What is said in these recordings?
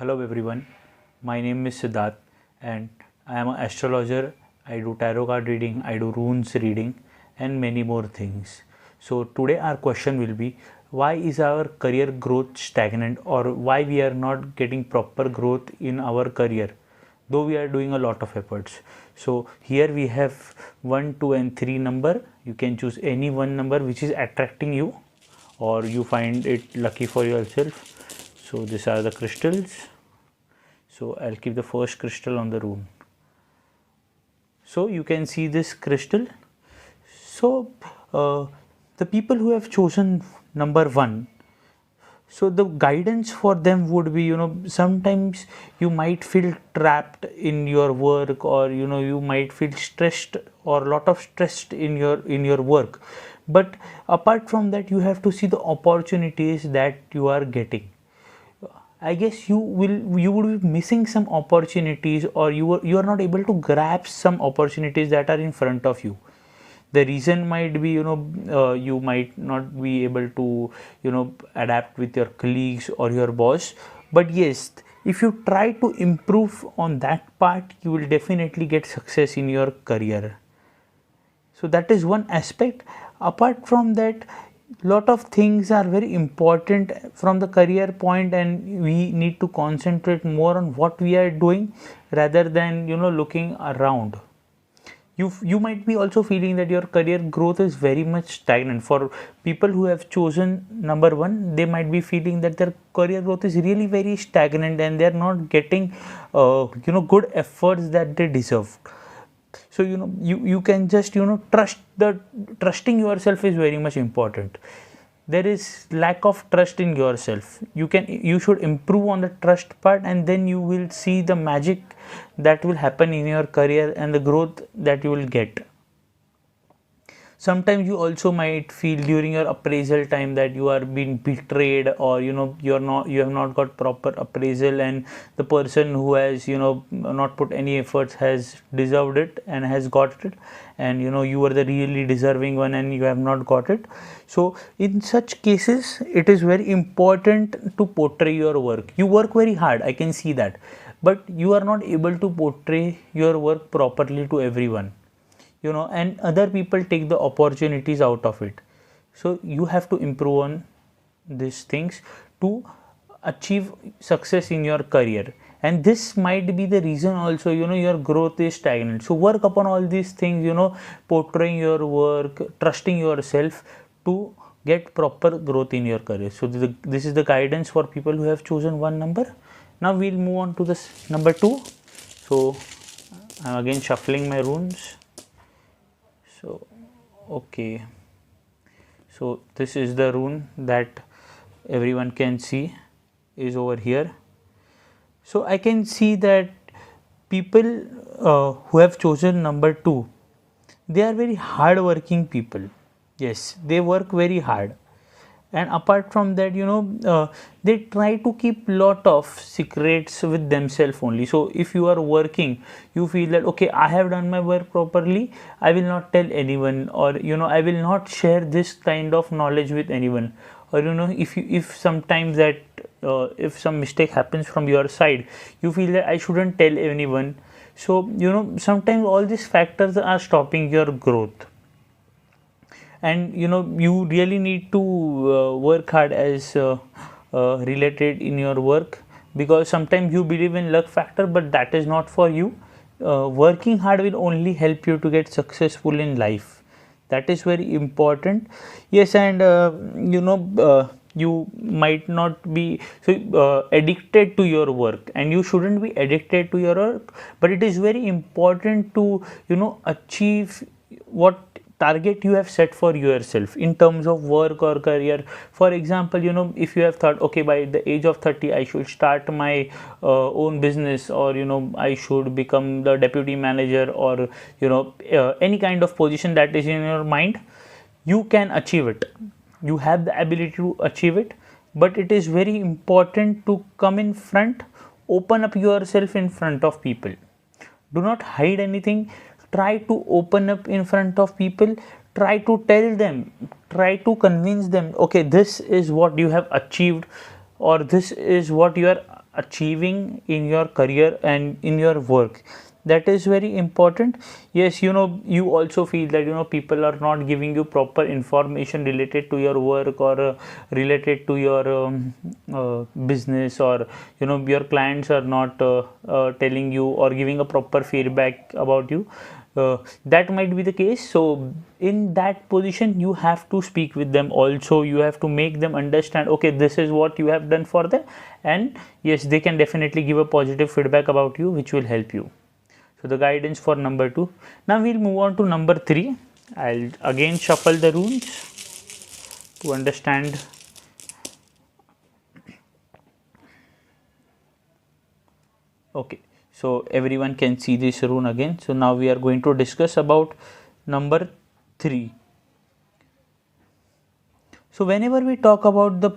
Hello everyone, my name is Siddharth and I am an astrologer. I do tarot card reading, I do runes reading and many more things. So today our question will be, why is our career growth stagnant, or why we are not getting proper growth in our career though we are doing a lot of efforts. So here we have 1, 2 and 3 number. You can choose any one number which is attracting you or you find it lucky for yourself. So these are the crystals. So I'll keep the first crystal on the rune. So you can see this crystal. So the people who have chosen number 1, so the guidance for them would be, sometimes you might feel trapped in your work, or you might feel stressed or lot of stressed in your work. But apart from that, you have to see the opportunities that you are getting. I guess you would be missing some opportunities, or you are not able to grasp some opportunities that are in front of you. The reason might be, you might not be able to adapt with your colleagues or your boss. But yes, if you try to improve on that part, you will definitely get success in your career. So that is one aspect. Apart from that, lot of things are very important from the career point, and we need to concentrate more on what we are doing rather than looking around. You might be also feeling that your career growth is very much stagnant. For people who have chosen number 1, they might be feeling that their career growth is really very stagnant and they are not getting good efforts that they deserve. So you can just trusting yourself is very much important. There is lack of trust in yourself. You should improve on the trust part, and then you will see the magic that will happen in your career and the growth that you will get. Sometimes you also might feel during your appraisal time that you are being betrayed, or you have not got proper appraisal, and the person who has not put any efforts has deserved it and has got it, and you are the really deserving one and you have not got it. So in such cases, it is very important to portray your work. You work very hard, I can see that, but you are not able to portray your work properly to everyone, and other people take the opportunities out of it. So you have to improve on these things to achieve success in your career. And this might be the reason also your growth is stagnant. So work upon all these things, portraying your work, trusting yourself to get proper growth in your career. So this is the guidance for people who have chosen one number. Now we'll move on to this number 2. So I'm again shuffling my runes. So okay, so this is the rune that everyone can see is over here. So I can see that people who have chosen number 2, they are very hard working people. Yes, they work very hard. And apart from that, they try to keep lot of secrets with themselves only. So if you are working, you feel that okay, I have done my work properly, I will not tell anyone, or I will not share this kind of knowledge with anyone. Or if sometimes that if some mistake happens from your side, you feel that I shouldn't tell anyone. So sometimes all these factors are stopping your growth. And you really need to work hard as related in your work, because sometimes you believe in luck factor, but that is not for you. Working hard will only help you to get successful in life. That is very important. Yes. And you might not be so addicted to your work, and you shouldn't be addicted to your work, but it is very important to achieve what target you have set for yourself in terms of work or career. For example, if you have thought, okay, by the age of 30 I should start my own business, or I should become the deputy manager, or any kind of position that is in your mind, you can achieve it. You have the ability to achieve it, but it is very important to come in front, open up yourself in front of people. Do not hide anything. Try to open up in front of people. Try to tell them, try to convince them, okay, this is what you have achieved, or this is what you are achieving in your career and in your work. That is very important. Yes, you also feel that people are not giving you proper information related to your work, or related to your business, or your clients are not telling you or giving a proper feedback about you. That might be the case. So in that position, you have to speak with them also. You have to make them understand, okay, this is what you have done for them, and yes, they can definitely give a positive feedback about you, which will help you. So the guidance for number 2. Now we'll move on to number 3. I'll again shuffle the runes to understand. Okay, so everyone can see this rune again. So now we are going to discuss about number 3. So whenever we talk about the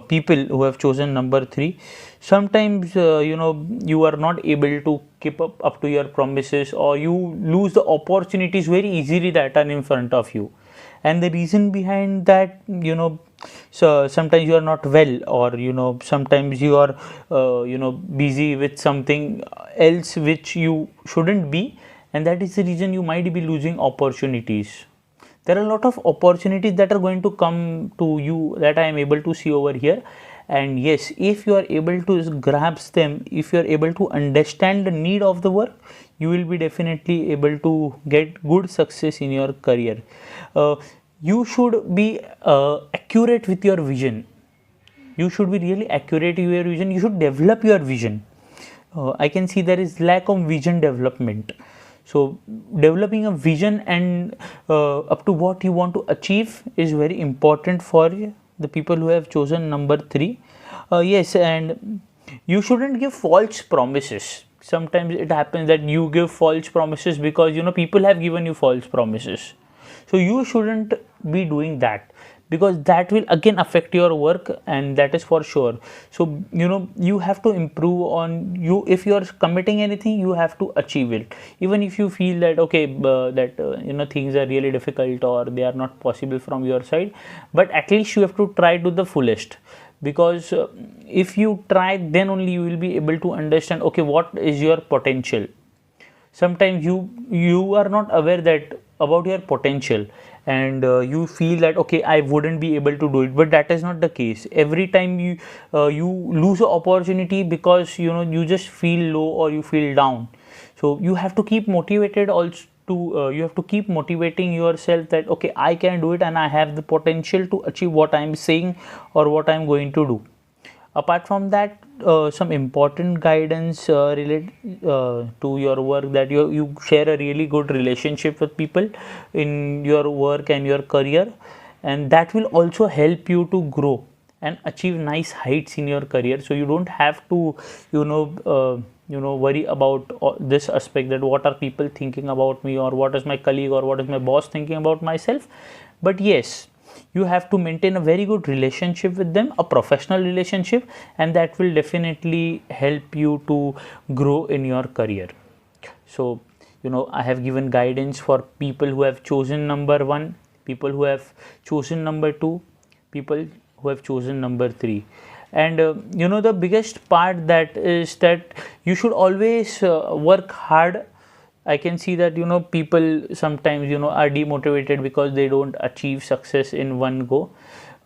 people who have chosen number 3, sometimes you are not able to keep up to your promises, or you lose the opportunities very easily that are in front of you. And the reason behind that, so sometimes you are not well, or sometimes you are busy with something else which you shouldn't be, and that is the reason you might be losing opportunities. There are a lot of opportunities that are going to come to you that I am able to see over here. And yes, if you are able to grasp them, if you are able to understand the need of the work, you will be definitely able to get good success in your career. You should be accurate with your vision. You should be really accurate with your vision. You should develop your vision. I can see there is lack of vision development. So developing a vision and up to what you want to achieve is very important for the people who have chosen number 3. Yes, and you shouldn't give false promises. Sometimes it happens that you give false promises because people have given you false promises. So you shouldn't be doing that, because that will again affect your work, and that is for sure. So you have to improve on you. If you are committing anything, you have to achieve it, even if you feel that okay, that things are really difficult or they are not possible from your side, but at least you have to try to the fullest, because if you try, then only you will be able to understand, okay, what is your potential. Sometimes you are not aware that about your potential, and you feel that okay, I wouldn't be able to do it, but that is not the case. Every time you lose an opportunity because you just feel low or you feel down. So you have to keep motivated also. You have to keep motivating yourself that okay, I can do it, and I have the potential to achieve what I am saying or what I am going to do. Apart from that, some important guidance related to your work, that you share a really good relationship with people in your work and your career, and that will also help you to grow and achieve nice heights in your career. So you don't have to worry about this aspect, that what are people thinking about me, or what is my colleague or what is my boss thinking about myself. But yes, you have to maintain a very good relationship with them, a professional relationship, and that will definitely help you to grow in your career. So I have given guidance for people who have chosen number 1, people who have chosen number 2, people who have chosen number 3. And the biggest part that is that you should always work hard. I can see that people sometimes are demotivated because they don't achieve success in one go,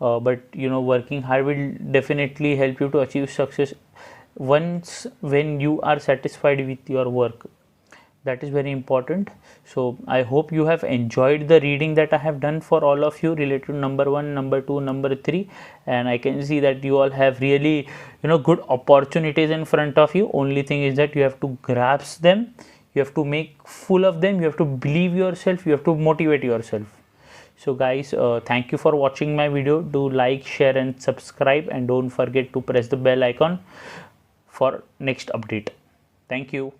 but working hard will definitely help you to achieve success once when you are satisfied with your work. That is very important. So I hope you have enjoyed the reading that I have done for all of you related to number 1, number 2, number 3, and I can see that you all have really good opportunities in front of you. Only thing is that you have to grasp them, you have to make full of them, you have to believe yourself, you have to motivate yourself. So guys, thank you for watching my video. Do like, share and subscribe, and don't forget to press the bell icon for next update. Thank you.